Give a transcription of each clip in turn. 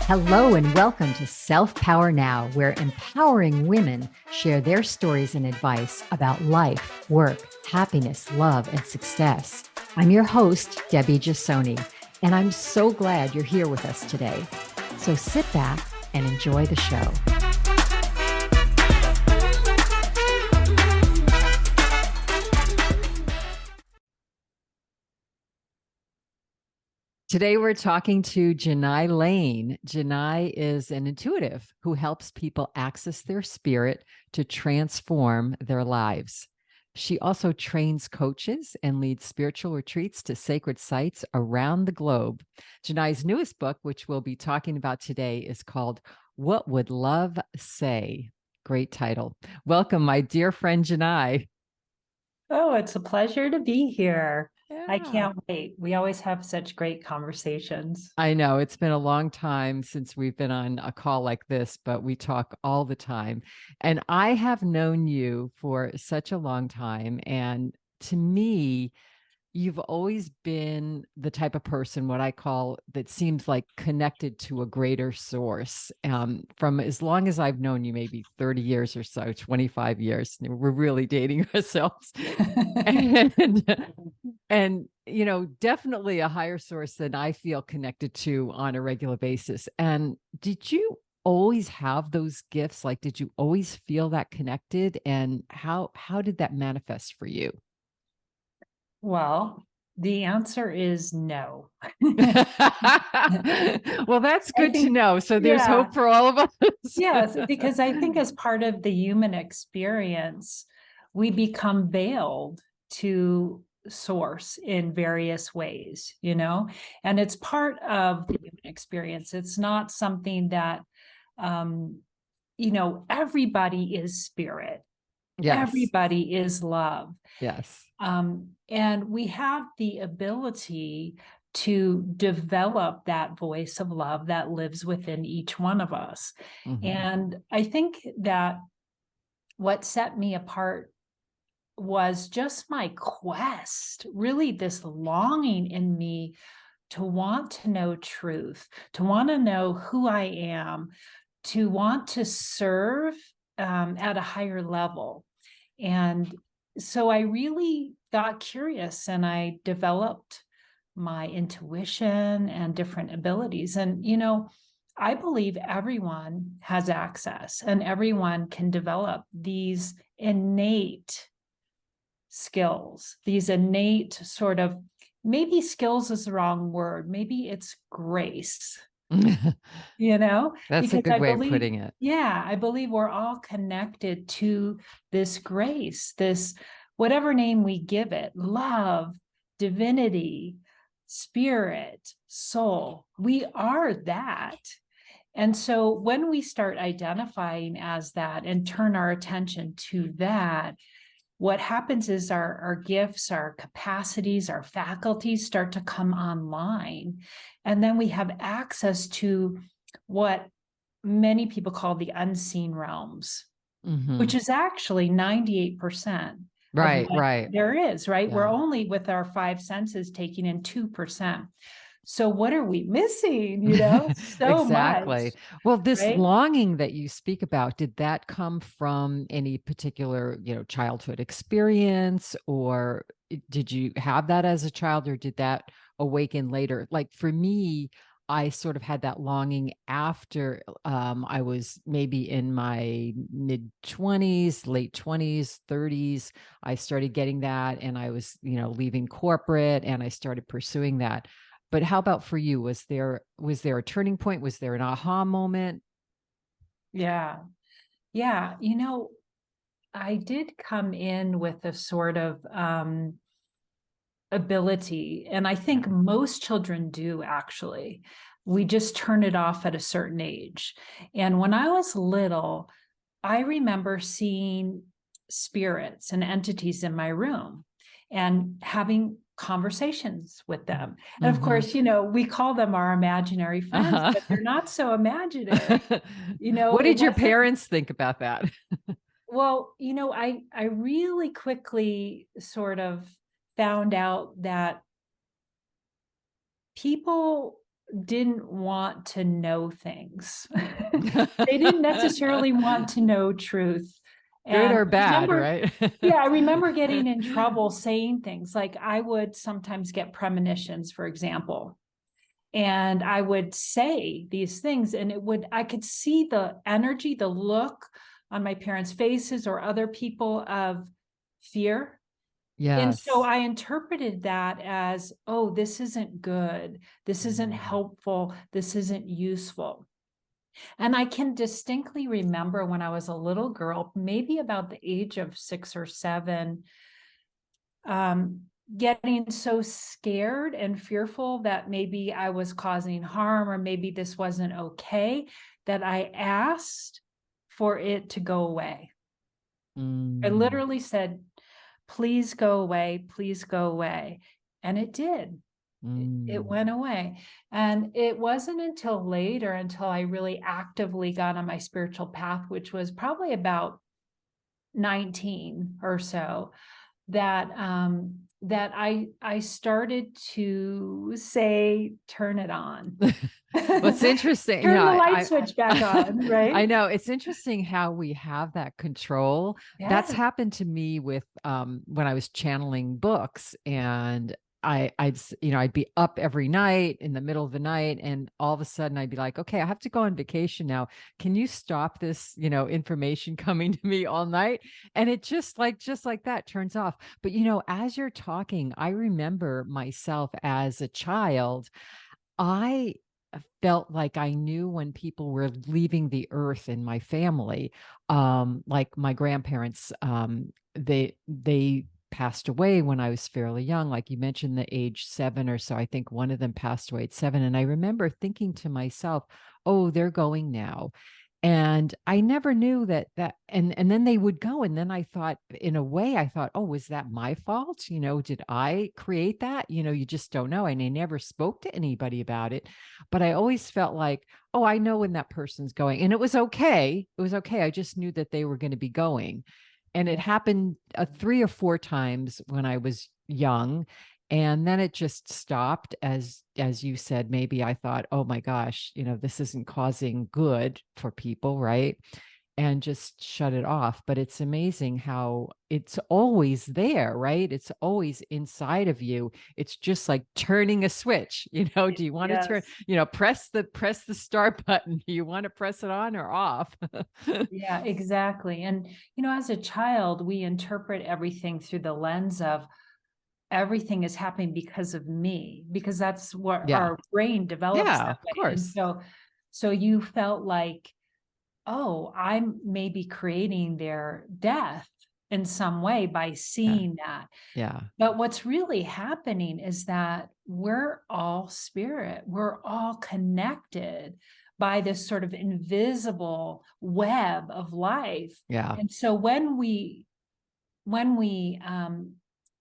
Hello and welcome to Self Power Now, where empowering women share their stories and advice about life, work, happiness, love, and success. I'm your host, Debbie Giussoni, and I'm so glad you're here with us today. So sit back and enjoy the show. Today, we're talking to Jenai Lane. Janai is an intuitive who helps people access their spirit to transform their lives. She also trains coaches and leads spiritual retreats to sacred sites around the globe. Janai's newest book, which we'll be talking about today, is called What Would Love Say? Great title. Welcome, my dear friend Janai. Oh, it's a pleasure to be here. I Yeah. can't wait. We always have such great conversations. I know it's been a long time since we've been on a call like this, but we talk all the time. And I have known you for such a long time. And to me, you've always been the type of person, what I call, that seems like connected to a greater source. From as long as I've known you, maybe 30 years or so, 25 years, we're really dating ourselves. and definitely a higher source than I feel connected to on a regular basis. And did you always have those gifts? Like, did you always feel that connected? And how did that manifest for you? Well, the answer is no. Well, that's good to know. So there's Yeah, hope for all of us. yes, because I think as part of the human experience, we become veiled to source in various ways, and it's part of the human experience. It's not something that, um, everybody is spirit. Yes. Everybody is love. Yes. And we have the ability to develop that voice of love that lives within each one of us. Mhm. And I think that what set me apart was just my quest, really, this longing in me to want to know truth, to want to know who I am, to want to serve at a higher level. And so I really got curious and I developed my intuition and different abilities. And, I believe everyone has access and everyone can develop these innate skills, these innate sort of, maybe skills is the wrong word, maybe it's grace, That's a because good I way of believe, putting it. yeah, I believe we're all connected to this grace, this whatever name we give it, love, divinity, spirit, soul. We are that. And so when we start identifying as that and turn our attention to that, what happens is our gifts, our capacities, our faculties start to come online. And then we have access to what many people call the unseen realms, which Mhm. is actually 98% of Right, what right. there is, right? We're Yeah. only with our five senses taking in 2%. So what are we missing? So much, Exactly. Well, this right? longing that you speak about, did that come from any particular, childhood experience, or did you have that as a child, or did that awaken later? Like for me, I sort of had that longing after I was maybe in my mid 20s, late 20s, 30s. I started getting that, and I was, leaving corporate, and I started pursuing that. But how about for you? Was there a turning point? Was there an aha moment? Yeah. Yeah. I did come in with a sort of ability, and I think Yeah. most children do actually. We just turn it off at a certain age. And when I was little, I remember seeing spirits and entities in my room and having conversations with them. And of Mhm. course, we call them our imaginary friends, Uh-huh. but they're not so imaginary. What It did your wasn't. parents think about that? Well, I really quickly sort of found out that people didn't want to know things. They didn't necessarily want to know truth. Good And or I bad, remember, right? yeah, I remember getting in trouble saying things like I would sometimes get premonitions, for example, and I would say these things, and I could see the energy, the look on my parents' faces or other people of fear. And so Yes. I interpreted that as, oh, this isn't good. This isn't Mm. helpful. This isn't useful. And I can distinctly remember when I was a little girl, maybe about the age of 6 or 7, um, getting so scared and fearful that maybe I was causing harm or maybe this wasn't okay, that I asked for it to go away. I Mm. literally said, please go away, please go away. And it did. It Mm. went away. And it wasn't until later, until I really actively got on my spiritual path, which was probably about 19 or so, that I started to say, turn it on. What's interesting, Turn the light switch back on, right? I know it's interesting how we have that control. That's Yes. happened to me with when I was channeling books, and I'd be up every night in the middle of the night, and all of a sudden I'd be like, okay, I have to go on vacation now. Can you stop this, information coming to me all night? And it just like that turns off. But as you're talking, I remember myself as a child. I felt like I knew when people were leaving the earth in my family. Like my grandparents, they passed away when I was fairly young. Like you mentioned, the age 7 or so. I think one of them passed away at 7. And I remember thinking to myself, oh, they're going now. And I never knew and then they would go. And then I thought, in a way, I thought, oh, was that my fault? Did I create that? You just don't know. And I never spoke to anybody about it. But I always felt like, oh, I know when that person's going. And it was okay. It was okay. I just knew that they were going to be going. And it Yeah. happened 3 or 4 times when I was young. And then it just stopped. As you said, maybe I thought, oh my gosh, this isn't causing good for people, right? And just shut it off. But it's amazing how it's always there, right? It's always inside of you. It's just like turning a switch. Do you want to turn, Yes. press the start button? Do you want to press it on or off? Yeah, exactly. And, as a child, we interpret everything through the lens of everything is happening because of me, because that's what Yeah. our brain develops Yeah, that of way. And course. so you felt like, oh, I'm maybe creating their death in some way by Yeah. seeing that. Yeah. But what's really happening is that we're all spirit. We're all connected by this sort of invisible web of life. Yeah. And so when we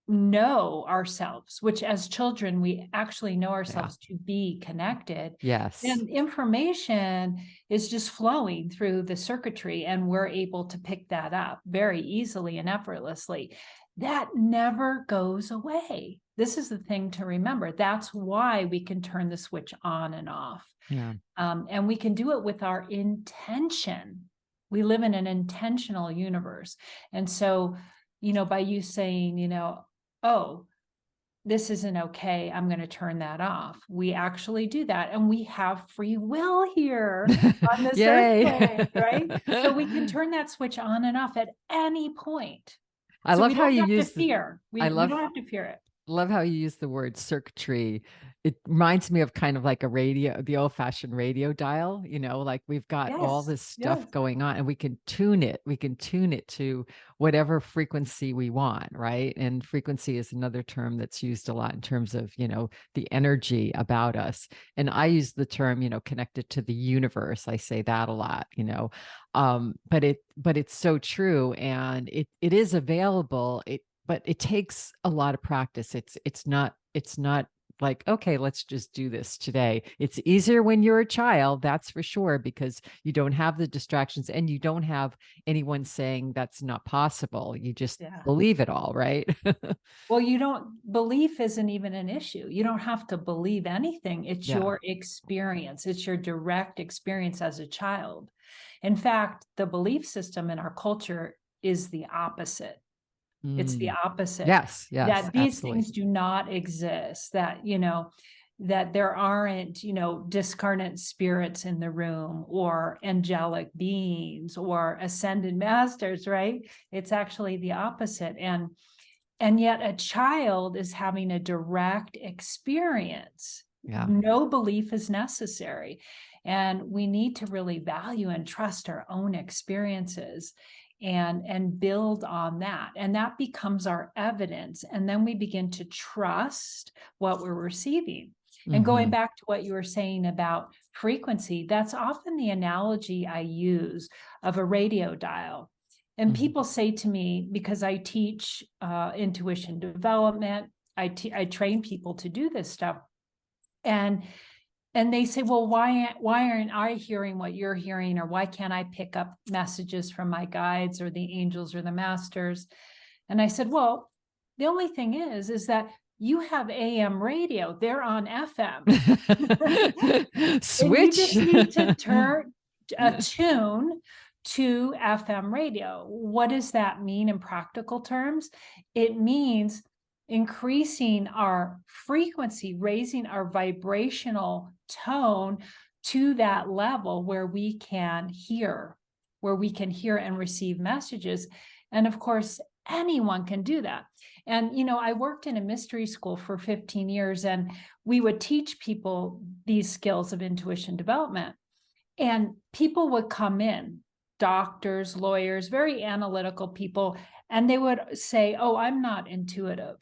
know ourselves, which as children we actually know Yeah. ourselves to be connected, Yes. then information is just flowing through the circuitry, and we're able to pick that up very easily and effortlessly. That never goes away. This is the thing to remember. That's why we can turn the switch on and off. Yeah. And we can do it with our intention. We live in an intentional universe. And so, by you saying, oh, this isn't okay, I'm going to turn that off. We actually do that. And we have free will here on this earth Yay. plane, right? So we can turn that switch on and off at any point. I So love we how don't you have to use fear. I We love don't have to fear it. love how you use the word circuitry. It reminds me of kind of like a radio, the old fashioned radio dial, like we've got all Yes. this stuff Yes. going on and we can tune it. We can tune it to whatever frequency we want, right? And frequency is another term that's used a lot in terms of, the energy about us. And I use the term, connected to the universe. I say that a lot, but it's so true. And it is available. But it takes a lot of practice. It's not like, okay, let's just do this today. It's easier when you're a child, that's for sure, because you don't have the distractions and you don't have anyone saying that's not possible. You just Yeah. believe it all, right? Well, you don't, belief isn't even an issue. You don't have to believe anything. It's Yeah. your experience. It's your direct experience as a child. In fact, the belief system in our culture is the opposite. It's the Mm. opposite, Yes, yes, that these absolutely. things do not exist, that, that there aren't, discarnate spirits in the room or angelic beings or ascended masters, right? It's actually the opposite. And yet a child is having a direct experience. Yeah. No belief is necessary. And we need to really value and trust our own experiences and build on that. And that becomes our evidence. And then we begin to trust what we're receiving. And going Hmm. back to what you were saying about frequency, that's often the analogy I use of a radio dial. And Hmm. people say to me, because I teach intuition development, I train people to do this stuff, and they say, well, why aren't I hearing what you're hearing, or why can't I pick up messages from my guides or the angels or the masters? And I said, well, the only thing is that you have AM radio, they're on FM. And you Switch. just need to attune to FM radio. What does that mean in practical terms? It means increasing our frequency, raising our vibrational tone to that level where we can hear, and receive messages. And of course, anyone can do that. And, I worked in a mystery school for 15 years, and we would teach people these skills of intuition development. And people would come in, doctors, lawyers, very analytical people, and they would say, oh, I'm not intuitive.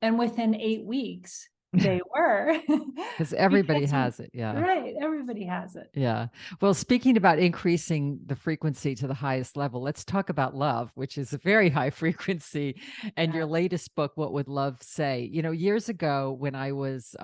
And within 8 weeks, they were. Because everybody Because, has it. Yeah. right, everybody has it. Yeah. Well, speaking about increasing the frequency to the highest level, let's talk about love, which is a very high frequency. And your Yes. latest book, What Would Love Say? Years ago when I was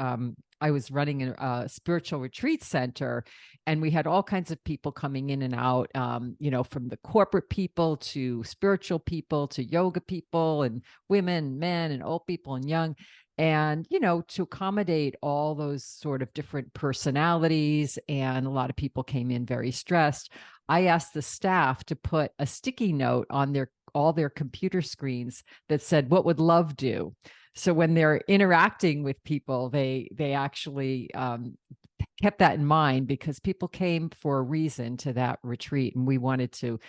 running a spiritual retreat center, and we had all kinds of people coming in and out, from the corporate people to spiritual people to yoga people and women, men, and old people and young. And to accommodate all those sort of different personalities, and a lot of people came in very stressed, I asked the staff to put a sticky note on all their computer screens that said, what would love do? So when they're interacting with people, they actually kept that in mind, because people came for a reason to that retreat, and we wanted to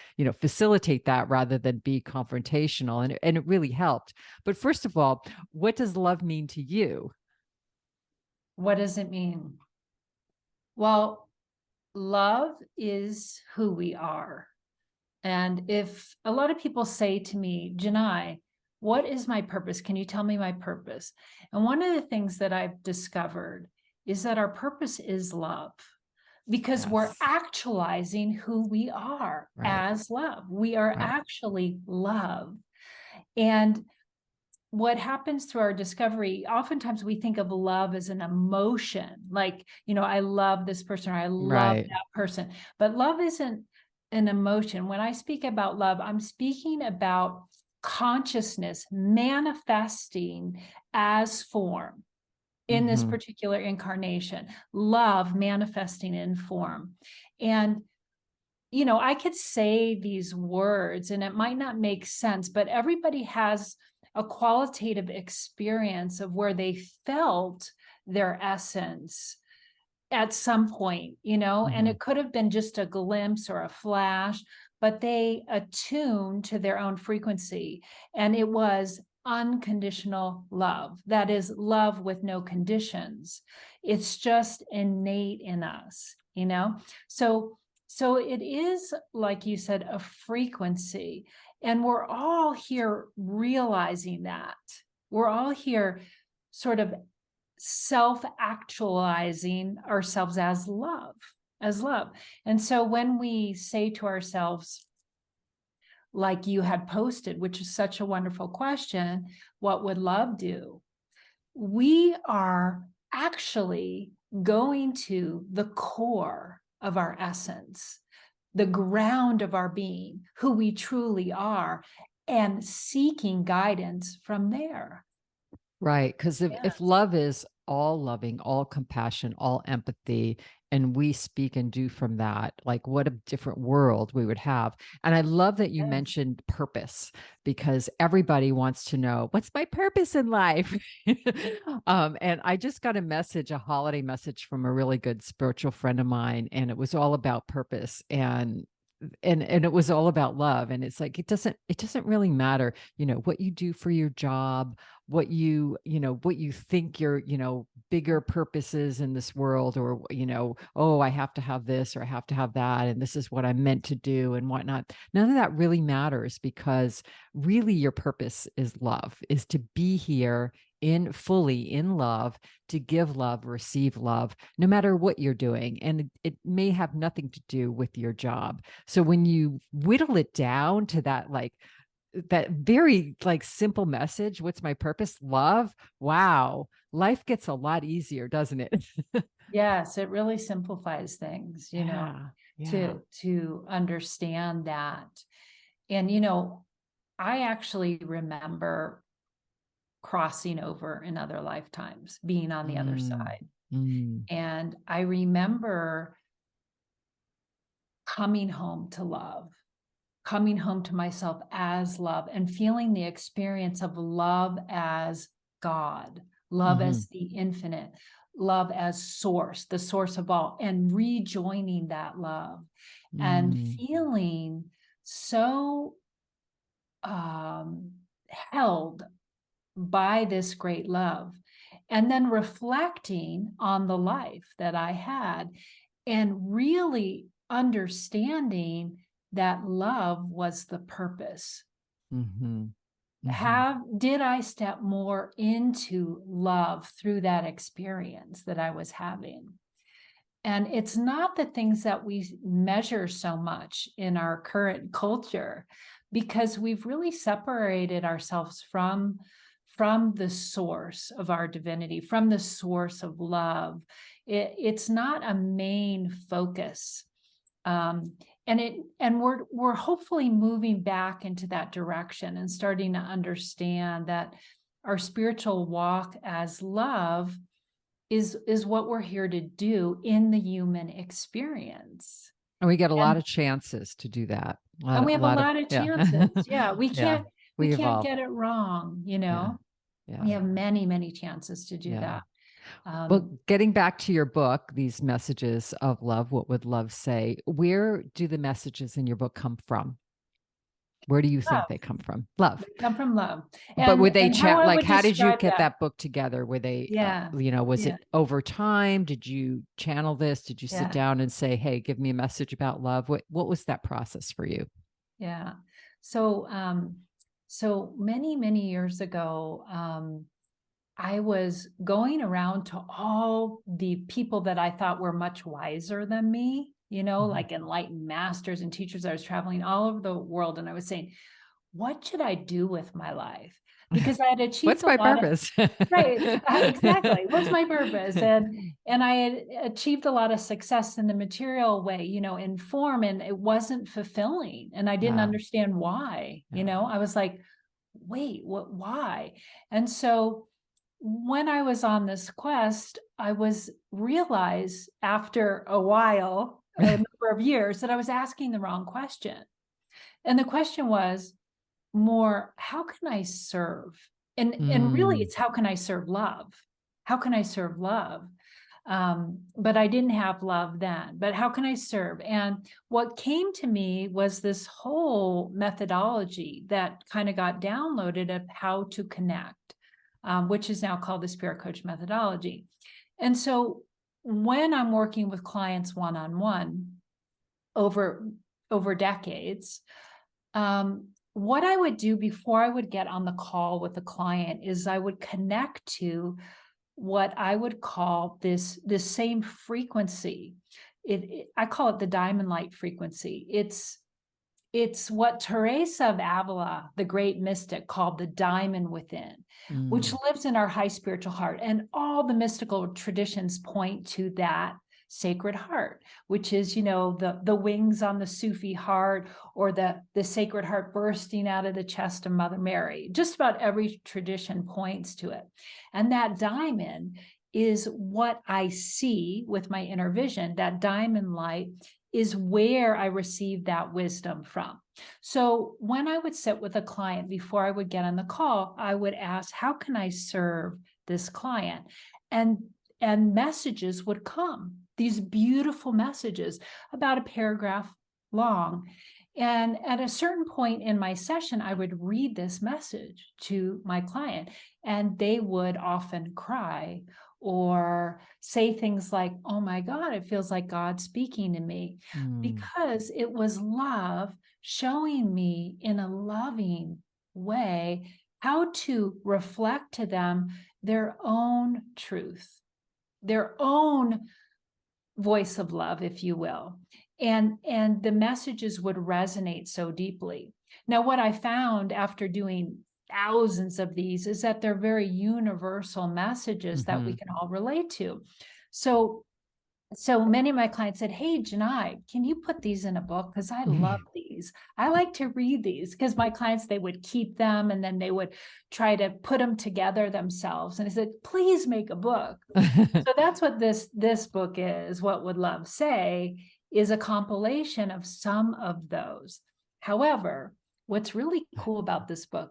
facilitate that rather than be confrontational, and it really helped. But first of all, what does love mean to you? What does it mean? Well, love is who we are. And if a lot of people say to me, Janai, what is my purpose? Can you tell me my purpose? And one of the things that I've discovered is that our purpose is love, because we're Yes. actualizing who we are Right. as love. We are Right. actually love. And what happens through our discovery, oftentimes we think of love as an emotion, like, I love this person, or I love Right. that person. But love isn't an emotion. When I speak about love, I'm speaking about consciousness manifesting as form in this Hmm. particular incarnation, love manifesting in form. And I could say these words and it might not make sense, but everybody has a qualitative experience of where they felt their essence at some point, and Hmm. it could have been just a glimpse or a flash, but they attuned to their own frequency. And it was unconditional love. That is love with no conditions. It's just innate in us, So it is, like you said, a frequency. And we're all here realizing that. We're all here sort of self-actualizing ourselves as love. And so when we say to ourselves, like you had posted, which is such a wonderful question, what would love do? we are actually going to the core of our essence, the ground of our being, who we truly are, and seeking guidance from there. Right. Because if Yes. love is all loving, all compassion, all empathy, and we speak and do from that, like what a different world we would have. And I love that you Yes. mentioned purpose because everybody wants to know what's my purpose in life. And I just got a message, a holiday message from a really good spiritual friend of mine, and it was all about purpose. And it was all about love, and it's like it doesn't really matter, what you do for your job, what you think your bigger purposes in this world, or oh, I have to have this or I have to have that, and this is what I'm meant to do and whatnot. None of that really matters, because really your purpose is love, is to be here in fully in love, to give love, receive love, no matter what you're doing. And it may have nothing to do with your job. So when you whittle it down to that, like that very like simple message, what's my purpose? Love. Wow. Life gets a lot easier, doesn't it? Yes, it really simplifies things, Yeah. Yeah. to understand that. And, I actually remember crossing over in other lifetimes, being on the other Mm, side. mm, And I remember coming home to love, coming home to myself as love, and feeling the experience of love as God, love mhm, as the infinite, love as source, the source of all, and rejoining that love and mm, feeling so held by this great love. And then reflecting on the life that I had and really understanding that love was the purpose. mhm, mhm, Did I step more into love through that experience that I was having? And it's not the things that we measure so much in our current culture, because we've really separated ourselves from the source of our divinity, from the source of love. It's not a main focus. Um, and we're hopefully moving back into that direction and starting to understand that our spiritual walk as love is what we're here to do in the human experience. and we get a lot And of chances to do that. and we A have a lot of lot of yeah. chances. Yeah, Yeah. we We can't evolve. get it wrong, Yeah. We Yeah. have many, many chances to do Yeah. that. Well, Um, getting back to your book, these messages of love, what would love say? Where do the messages in your book come from? Where do you think they Love. come from? Love. They come from love. But were they And how chat I like would how did you describe get that. that book together? Were they Yeah. was Yeah. it over time? Did you channel this? Did you sit Yeah. down and say, "Hey, give me a message about love"? What was that process for you? Yeah. So so many, many years ago, I was going around to all the people that I thought were much wiser than me, Mhm. like enlightened masters and teachers. I was traveling all over the world and I was saying, what should I do with my life? Because I had achieved What's a my lot of, purpose? right, exactly. What's my purpose? And I had achieved a lot of success in the material way, in form, and it wasn't fulfilling. And I didn't Yeah. understand why, Yeah. I was like, wait, why? And so when I was on this quest, I was realized after a while, a number of years, that I was asking the wrong question. And the question was more, how can I serve? And really Mm, it's how can I serve love? How can I serve love? But I didn't have love then. But how can I serve? And what came to me was this whole methodology that kind of got downloaded of how to connect, which is now called the Spirit Coach methodology. And so when I'm working with clients one-on-one over decades, what I would do before I would get on the call with the client is I would connect to what I would call this same frequency. I call it the diamond light frequency. it's what Teresa of Avila, the great mystic, called the diamond within, which lives in our high spiritual heart. And all the mystical traditions point to that sacred heart, which is, the wings on the Sufi heart, or the sacred heart bursting out of the chest of Mother Mary. Just about every tradition points to it. And that diamond is what I see with my inner vision. That diamond light is where I receive that wisdom from. So when I would sit with a client before I would get on the call, I would ask, how can I serve this client? And messages would come, these beautiful messages, about a paragraph long. And at a certain point in my session, I would read this message to my client, and they would often cry or say things like, oh my God, it feels like God speaking to me, because it was love showing me in a loving way how to reflect to them their own truth, their own voice of love, if you will. And the messages would resonate so deeply. Now, what I found after doing thousands of these is that they're very universal messages that we can all relate to. So many of my clients said, hey, Janai, can you put these in a book? Because I love these. I like to read these, because my clients, they would keep them and then they would try to put them together themselves. And I said, please make a book. So that's what this book is. What Would Love Say is a compilation of some of those. However, what's really cool about this book,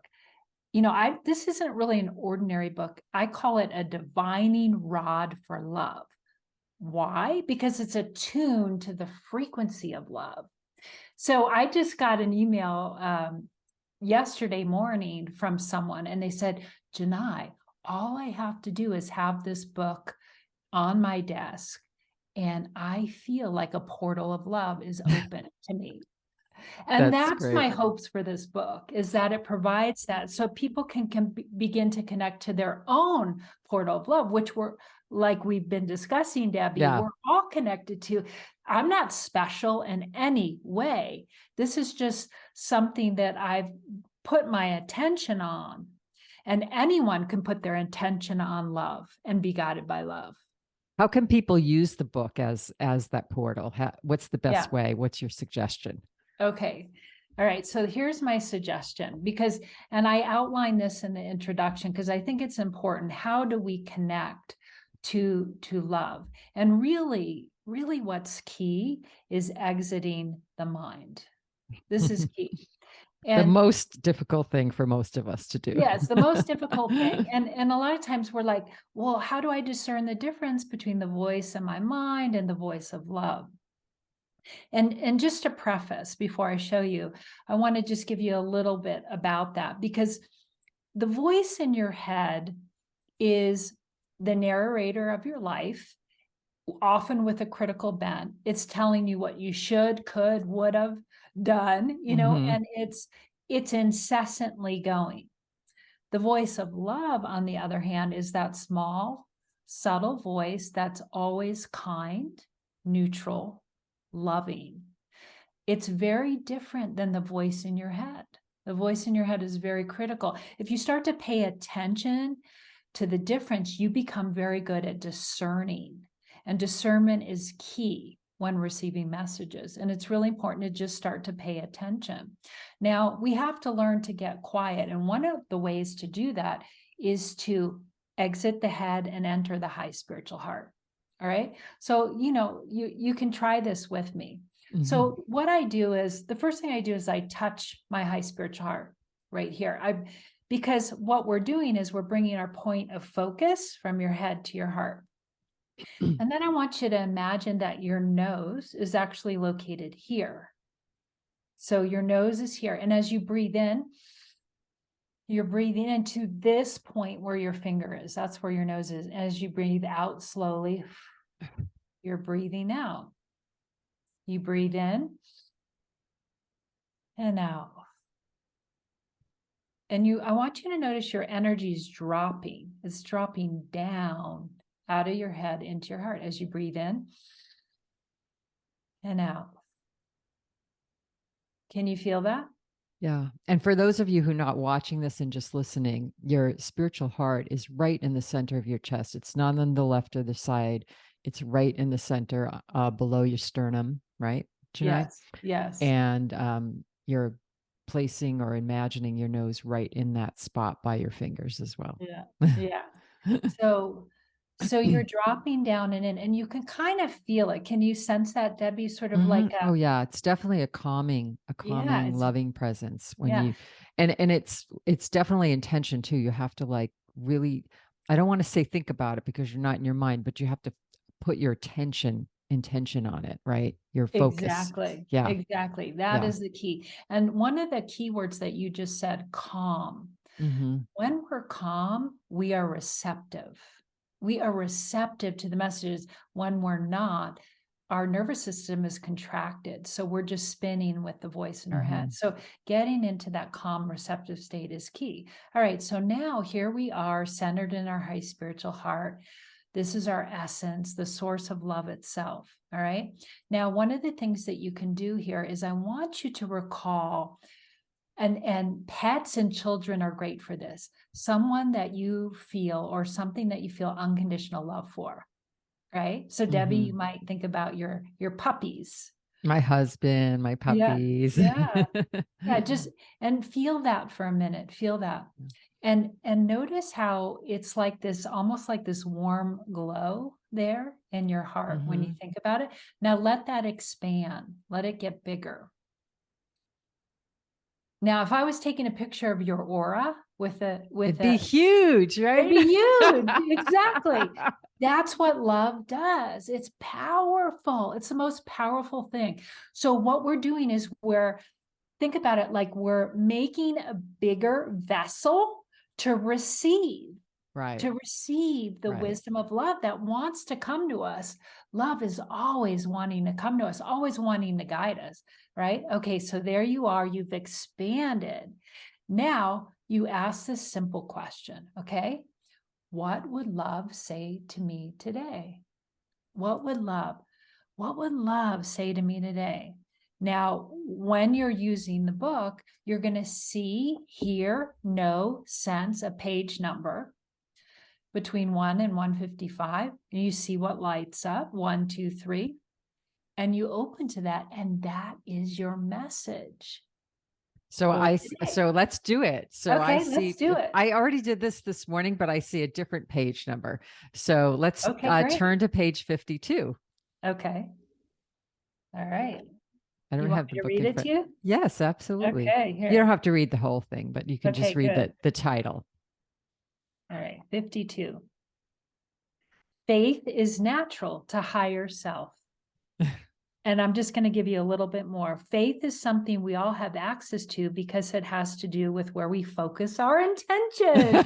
this isn't really an ordinary book. I call it a divining rod for love. Why? Because it's attuned to the frequency of love. So I just got an email yesterday morning from someone, and they said, Janai, all I have to do is have this book on my desk, and I feel like a portal of love is open to me. And that's my hopes for this book, is that it provides that so people can begin to connect to their own portal of love, which like we've been discussing, Debbie, we're all connected to. I'm not special in any way. This is just something that I've put my attention on, and anyone can put their intention on love and be guided by love. How can people use the book as that portal? What's the best way? What's your suggestion? Okay. All right. So here's my suggestion, and I outline this in the introduction because I think it's important. How do we connect to love? And really what's key is exiting the mind. This is key. And the most difficult thing for most of us to do. Yes, the most difficult thing. And a lot of times we're like, well, how do I discern the difference between the voice of my mind and the voice of love? And just to preface, before I show you, I want to just give you a little bit about that, because the voice in your head is the narrator of your life, often with a critical bent. It's telling you what you should, could, would have done, and it's incessantly going. The voice of love, on the other hand, is that small, subtle voice that's always kind, neutral, loving. It's very different than the voice in your head. The voice in your head is very critical. If you start to pay attention to the difference, you become very good at discerning. And discernment is key when receiving messages. And it's really important to just start to pay attention. Now, we have to learn to get quiet. And one of the ways to do that is to exit the head and enter the high spiritual heart. All right. So, you can try this with me. So what I do is, the first thing I do is I touch my high spiritual heart right here. Because what we're doing is we're bringing our point of focus from your head to your heart. And then I want you to imagine that your nose is actually located here. So your nose is here. And as you breathe in, you're breathing into this point where your finger is. That's where your nose is. As you breathe out slowly, you're breathing out. You breathe in and out. And I want you to notice your energy is dropping. It's dropping down out of your head into your heart as you breathe in and out. Can you feel that? Yeah. And for those of you who are not watching this and just listening, your spiritual heart is right in the center of your chest. It's not on the left or the side. It's right in the center, below your sternum, right, Janai? Yes. Yes. And you're placing or imagining your nose right in that spot by your fingers as well. Yeah. Yeah. So you're dropping down and in, and you can kind of feel it. Can you sense that, Debbie? Sort of like Oh a, yeah, it's definitely a yeah, calming, it's, loving presence when yeah, you, and it's definitely intention too. You have to like really, I don't want to say think about it because you're not in your mind, but you have to put your intention on it, right? Your focus. exactly. Yeah, Exactly. That yeah. is the key. And one of the key words that you just said, calm. Hmm. When we're calm, we are receptive. We are receptive to the messages. When we're not, our nervous system is contracted. So we're just spinning with the voice in our head. Hmm. So getting into that calm, receptive state is key. All right. So now here we are centered in our high spiritual heart. This is our essence, the source of love itself. All right. Now, one of the things that you can do here is I want you to recall, and pets and children are great for this, someone that you feel or something that you feel unconditional love for, right? So Debbie, Hmm. you might think about your puppies. My husband, my Yeah, puppies. yeah, yeah, just, and feel that for a minute, feel that. And notice how it's like this, almost like this warm glow there in your heart when you Hmm. think about it. Now let that expand, let it get bigger. Now, if I was taking a picture of your aura with It'd be huge, it'd right? be huge. Exactly. That's what love does. It's powerful. It's the most powerful thing. So what we're doing is think about it like we're making a bigger vessel to receive Right, to receive the right. wisdom of love that wants to come to us. Love is always wanting to come to us, always wanting to guide us, right? Okay, so there you are, you've expanded. Now you ask this simple question, okay? What would love say to me today? What would love say to me today? Now, when you're using the book, you're going to see, hear, know, sense a page number between 1 and 155, and you see what lights up, 1, 2, 3, and you open to that, and that is your message for today. So let's do it. So I Okay, let's see, do it. I already did this morning, but I see a different page number. So let's Okay, great. turn to page 52. Okay. All right. I You don't want have the me to book read in it to front. you? Yes, absolutely. Okay, You don't here. have to read the whole thing, but you can Okay, just read good. the title. All right, 52. Faith is natural to higher self. And I'm just going to give you a little bit more. Faith is something we all have access to because it has to do with where we focus our intention.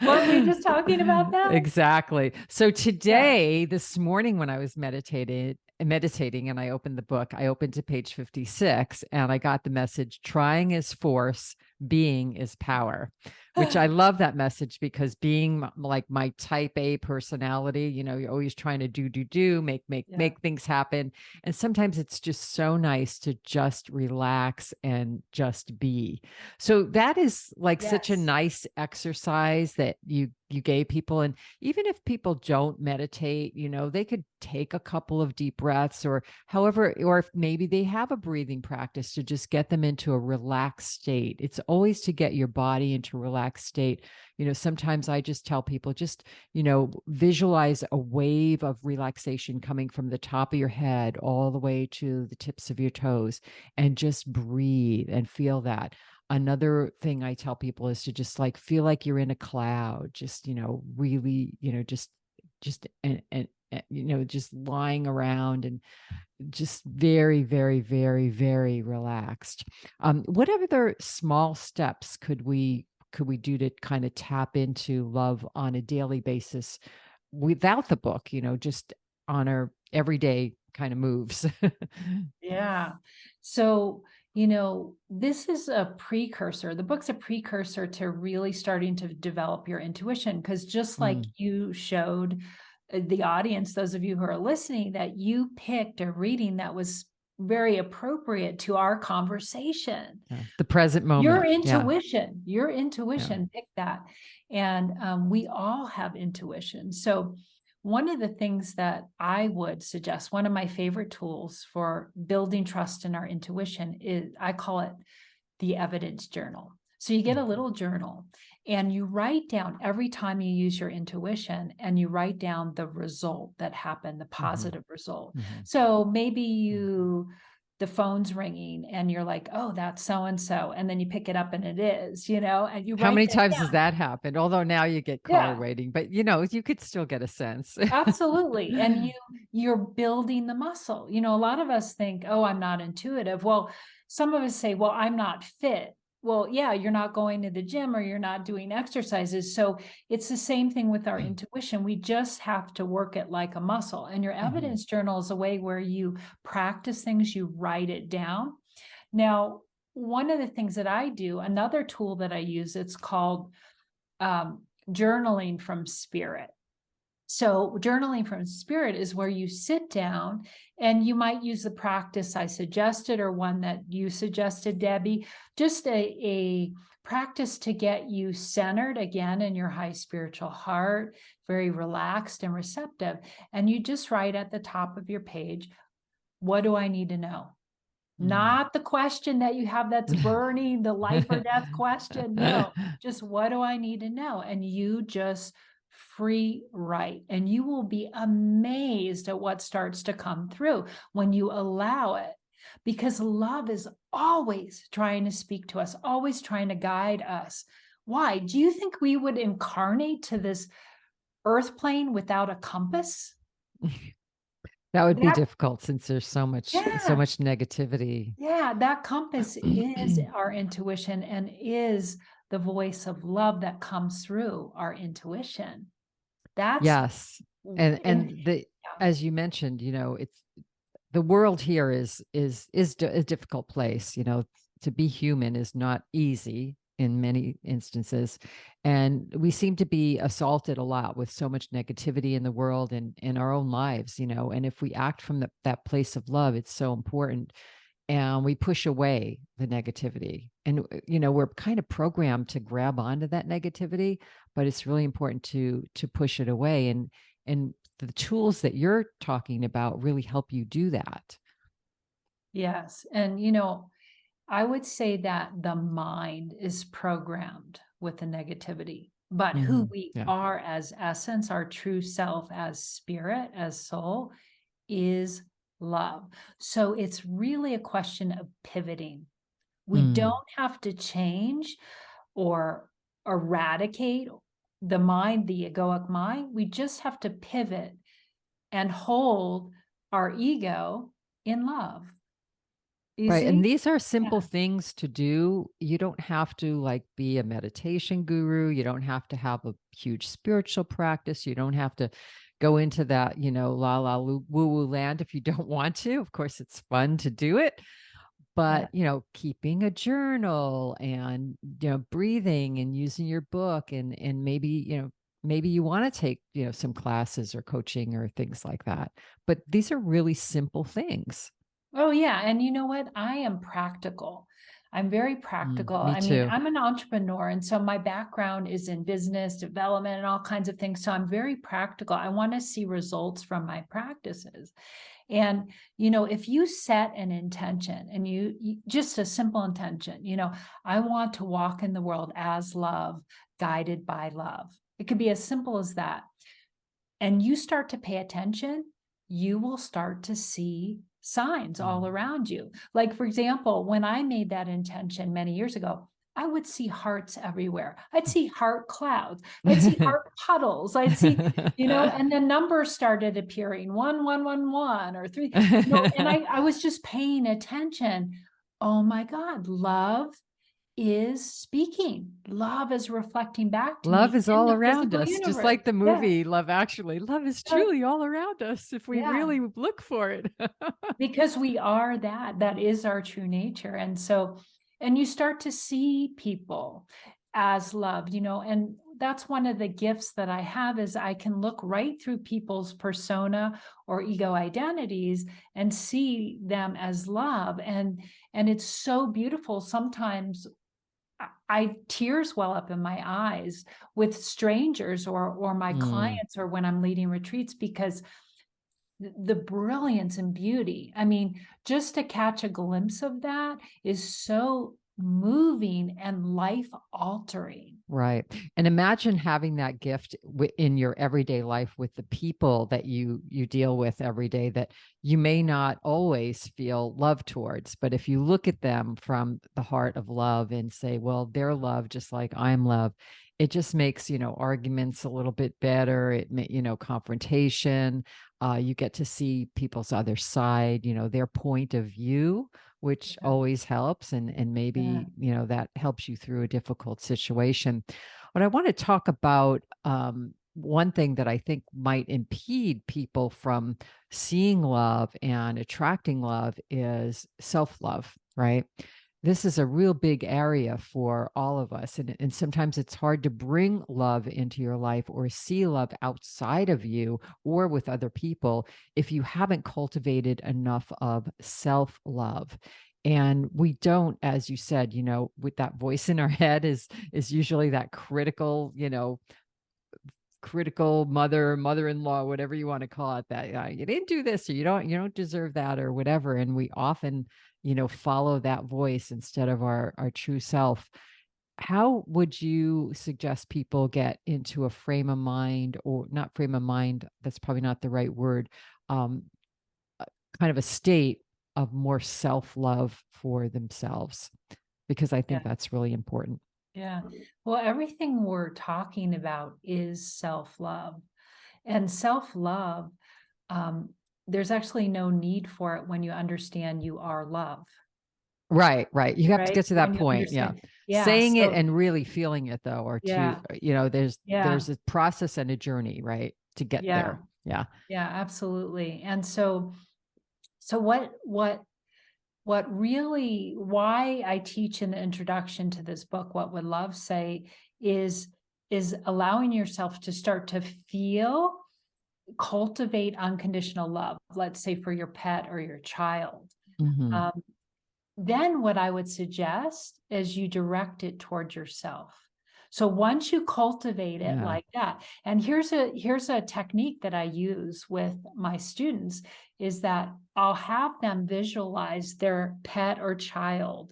Weren't we just talking about that? Exactly. So Yeah. today, this morning, when I was meditating and I opened the book, I opened to page 56 and I got the message, trying is force, being is power, which I love that message because being like my type A personality, you're always trying to do, Yeah. make things happen. And sometimes it's just so nice to just relax and just be. So that is like such a Yes. nice exercise that you gave people. And even if people don't meditate, they could take a couple of deep breaths or however, or if maybe they have a breathing practice to just get them into a relaxed state. It's always to get your body into a relaxed state. Sometimes I just tell people just, visualize a wave of relaxation coming from the top of your head all the way to the tips of your toes and just breathe and feel that. Another thing I tell people is to just like feel like you're in a cloud, just, really, just lying around and just very, very, very, very relaxed. What other small steps could we do to kind of tap into love on a daily basis without the book, just on our everyday kind of moves? Yeah. So, this is a precursor. The book's a precursor to really starting to develop your intuition. Because just like Mm, you showed the audience, those of you who are listening, that you picked a reading that was very appropriate to our conversation. Yeah. The present Your moment. Yeah. intuition, pick that. And we all have intuition. So one of the things that I would suggest, one of my favorite tools for building trust in our intuition is, I call it the evidence journal. So you get a little journal and you write down every time you use your intuition, and you write down the result that happened, the positive result. So maybe the phone's ringing and you're like, oh, that's so and so. And then you pick it up and it is, and you How write many that times has down. that happened? Although now you get caller Yeah. waiting, but you could still get a sense. Absolutely. And you're building the muscle. A lot of us think, oh, I'm not intuitive. Well, some of us say, well, I'm not fit. Well, yeah, you're not going to the gym or you're not doing exercises. So it's the same thing with our intuition. We just have to work it like a muscle. And your evidence journal is a way where you practice things, you write it down. Now, one of the things that I do, another tool that I use, it's called journaling from spirit. So journaling from spirit is where you sit down and you might use the practice I suggested or one that you suggested, Debbie, just a practice to get you centered again in your high spiritual heart, very relaxed and receptive. And you just write at the top of your page, what do I need to know? Not the question that you have that's burning, the life or death question. No, just what do I need to know? And you just free write, and you will be amazed at what starts to come through when you allow it, because love is always trying to speak to us, always trying to guide us. Why? Do you think we would incarnate to this earth plane without a compass? That would be That, difficult since there's so much yeah. negativity. Yeah, that compass is our intuition and is the voice of love that comes through our intuition. That's Yes. And and the as you mentioned, it's the world here is a difficult place, to be human is not easy in many instances, and we seem to be assaulted a lot with so much negativity in the world and in our own lives, and if we act from that place of love, it's so important, and we push away the negativity, and we're kind of programmed to grab onto that negativity, but it's really important to push it away, and the tools that you're talking about really help you do that. yes. And I would say that the mind is programmed with the negativity, but who we Yeah. are as essence, our true self, as spirit, as soul, is love. So it's really a question of pivoting. We Mm. don't have to change or eradicate the mind, the egoic mind. We just have to pivot and hold our ego in love. You Right. And see? these are simple Yeah. things to do. You don't have to like be a meditation guru. You don't have to have a huge spiritual practice. You don't have to go into that, la la woo woo land if you don't want to. Of course, it's fun to do it, Yeah. but keeping a journal and breathing and using your book and maybe you want to take some classes or coaching or things like that, but these are really simple things. Oh, yeah. And you know what? I am practical. I'm very practical. Me I mean, too. I'm an entrepreneur. And so my background is in business development and all kinds of things. So I'm very practical. I want to see results from my practices. And, if you set an intention and you just a simple intention, I want to walk in the world as love, guided by love. It could be as simple as that. And you start to pay attention, you will start to see signs all around you. Like, for example, when I made that intention many years ago, I would see hearts everywhere. I'd see heart clouds. I'd see heart puddles. I'd see, and then numbers started appearing, 1111 or three, and I was just paying attention. Oh my God, love is speaking. Love is reflecting back to Love me is in all the around physical us, just universe. like the Yeah. movie Love Actually. Love is truly all around us if we Yeah, really look for it. because we are that is our true nature. And so, and you start to see people as love, and that's one of the gifts that I have, is I can look right through people's persona or ego identities and see them as love. And it's so beautiful. Sometimes I tears well up in my eyes with strangers or my Mm, clients, or when I'm leading retreats, because the brilliance and beauty. I mean, just to catch a glimpse of that is so moving and life altering. right. And imagine having that gift in your everyday life with the people that you deal with every day that you may not always feel love towards. But if you look at them from the heart of love and say, well, they're love just like I'm love, it just makes, arguments a little bit better. It may, confrontation. You get to see people's other side, their point of view, which Yeah. always helps, and Yeah. maybe that helps you through a difficult situation. But I want to talk about one thing that I think might impede people from seeing love and attracting love is self-love, right? This is a real big area for all of us. And sometimes it's hard to bring love into your life or see love outside of you or with other people if you haven't cultivated enough of self love. And we don't, as you said, with that voice in our head is usually that critical mother-in-law, whatever you want to call it, that you didn't do this, or you don't deserve that, or whatever. And we often follow that voice instead of our true self. How would you suggest people get into a frame of mind, or not frame of mind, that's probably not the right word, um kind of a state of more self-love for themselves, because I Yeah. think that's really important. Yeah. Well, everything we're talking about is self-love. And self-love, um, there's actually no need for it when you understand you are love, Right, right. You have to right? get to that When you point. Yeah. understand. Yeah. Saying it So, and really feeling it though, or to, yeah. there's Yeah. a process and a journey, right? To get Yeah. there. Yeah. Yeah. Absolutely. And so what really, why I teach in the introduction to this book, What Would Love Say, is allowing yourself to start to feel, cultivate unconditional love, let's say for your pet or your child. Hmm. Um, then what I would suggest is you direct it toward yourself. So once you cultivate it Yeah. like that, and here's a technique that I use with my students, is that I'll have them visualize their pet or child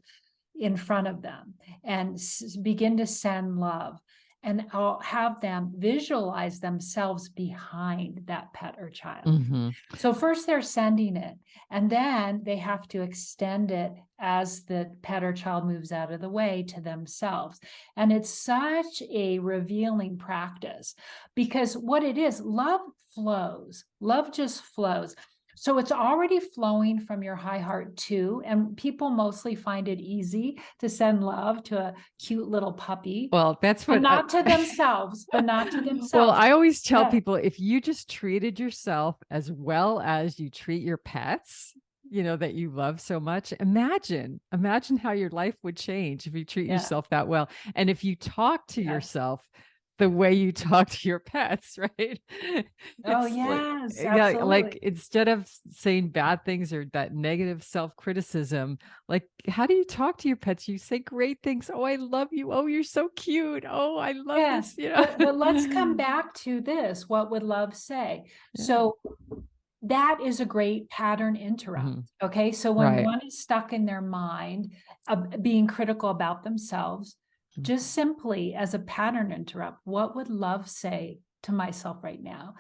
in front of them and begin to send love. And I'll have them visualize themselves behind that pet or child. Hmm. So first they're sending it, and then they have to extend it as the pet or child moves out of the way to themselves. And it's such a revealing practice, because what it is, love flows, love just flows. So it's already flowing from your high heart too. And people mostly find it easy to send love to a cute little puppy, Well, that's but what not to themselves, but not to well, themselves. I always tell Yeah. people, if you just treated yourself as well as you treat your pets, that you love so much, imagine how your life would change if you treat Yeah. yourself that well. And if you talk to Yeah. yourself the way you talk to your pets, right? Oh, It's like, yes, yeah, like absolutely. instead of saying bad things or that negative self-criticism, like, how do you talk to your pets? You say great things. Oh, I love you. Oh, you're so cute. Oh, I love Yeah, this. but let's come back to this. What would love say? Yeah. So that is a great pattern interrupt. Mhm. Okay, so when Right. one is stuck in their mind, being critical about themselves, Mm. just simply as a pattern interrupt, what would love say to myself right now?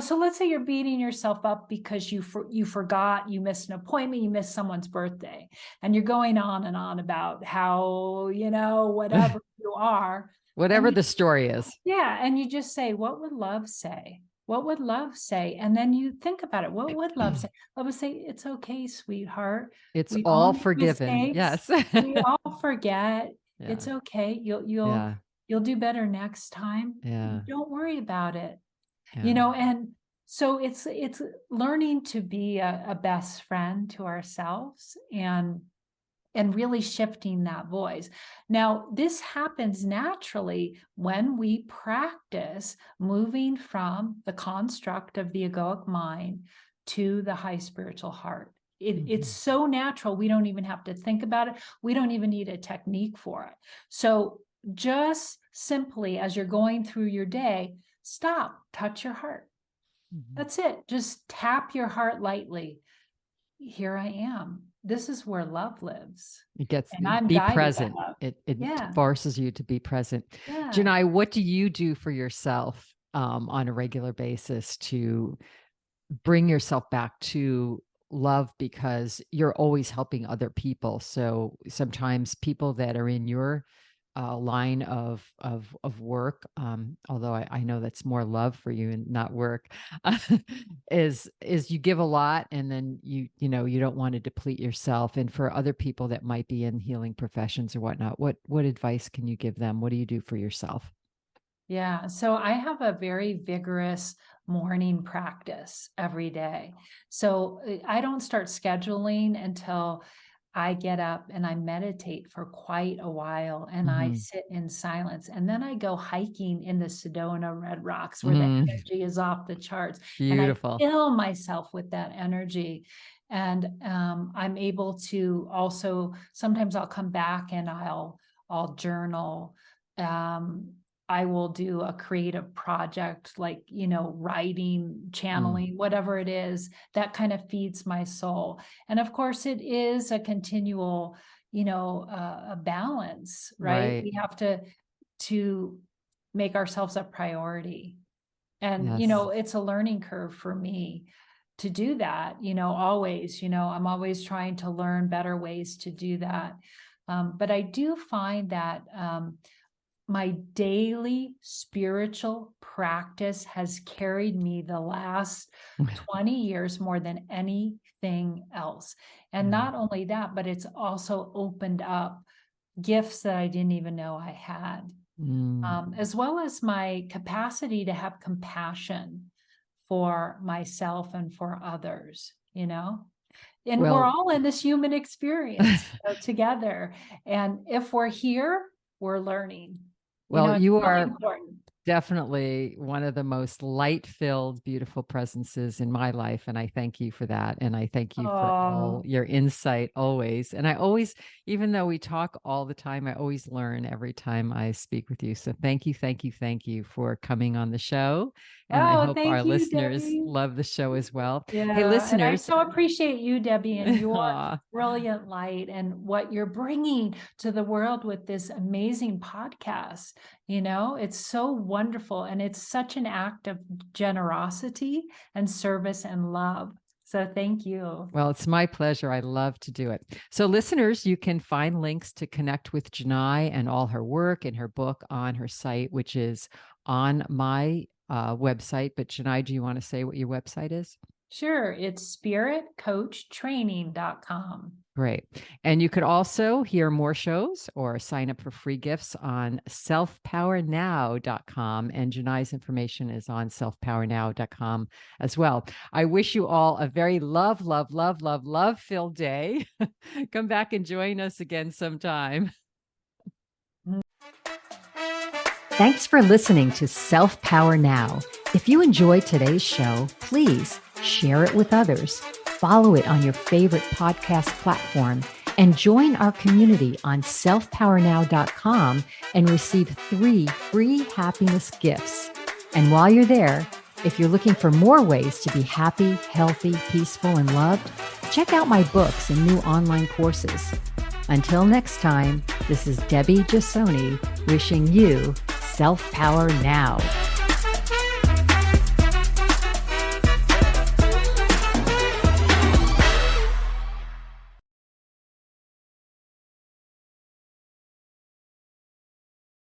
So let's say you're beating yourself up because you forgot, you missed an appointment, you missed someone's birthday, and you're going on and on about how whatever you are. And Whatever the story is. yeah, and you just say, what would love say? What would love say? And then you think about it. What would love say? Love would say, it's okay, sweetheart. It's We all all make forgiven. mistakes. Yes. We all forget. It's Yeah. okay. Yeah. You'll do better next time. Yeah. Don't worry about it. Yeah. And so it's learning to be a best friend to ourselves, and really shifting that voice. Now, this happens naturally when we practice moving from the construct of the egoic mind to the high spiritual heart. It's so natural. We don't even have to think about it. We don't even need a technique for it. So just simply as you're going through your day, stop, touch your heart. That's it. Just tap your heart lightly. Here I am. This is where love lives. It gets And I'm be guided by present. love. It Yeah. forces you to be present. Yeah. Janai, what do you do for yourself on a regular basis to bring yourself back to love, because you're always helping other people? So sometimes people that are in your line of work, although I know that's more love for you and not work, is you give a lot, and then you don't want to deplete yourself. And for other people that might be in healing professions or whatnot, what advice can you give them? What do you do for yourself? Yeah. So I have a very vigorous morning practice every day. So I don't start scheduling until I get up and I meditate for quite a while, and I sit in silence. And then I go hiking in the Sedona Red Rocks where the energy is off the charts. And I Beautiful. fill myself with that energy. And I'm able to also, sometimes I'll come back and I'll journal. I will do a creative project like, writing, channeling, whatever it is that kind of feeds my soul. And of course, it is a continual, a balance, right? Right. We have to make ourselves a priority. And, Yes. it's a learning curve for me to do that, always, I'm always trying to learn better ways to do that. But I do find that, my daily spiritual practice has carried me the last 20 years more than anything else. And not only that, but it's also opened up gifts that I didn't even know I had, as well as my capacity to have compassion for myself and for others, And we're Well, all in this human experience together. And if we're here, we're learning. well, It's you really are important. definitely one of the most light-filled, beautiful presences in my life, and I thank you for that, and I thank you for all Oh, your insight always. And I always, even though we talk all the time, I always learn every time I speak with you. So thank you for coming on the show, and I hope our thank you, listeners Debbie. love the show as well. Hey, Yeah, and I listeners. so appreciate you, Debbie, and your Aw. brilliant light and what you're bringing to the world with this amazing podcast. It's so wonderful, and it's such an act of generosity and service and love. So thank you. Well, it's my pleasure. I love to do it. So, listeners, you can find links to connect with Janai and all her work and her book on her site, which is on my website. But, Janai, do you want to say what your website is? Sure, it's spiritcoachtraining.com. Great. And you could also hear more shows or sign up for free gifts on selfpowernow.com. And Janai's information is on selfpowernow.com as well. I wish you all a very love filled day. Come back and join us again sometime. Thanks for listening to Self Power Now. If you enjoyed today's show, please share it with others, follow it on your favorite podcast platform, and join our community on selfpowernow.com and receive 3 free happiness gifts. And while you're there, if you're looking for more ways to be happy, healthy, peaceful, and loved, check out my books and new online courses. Until next time, this is Debbie Jasoni wishing you self-power now.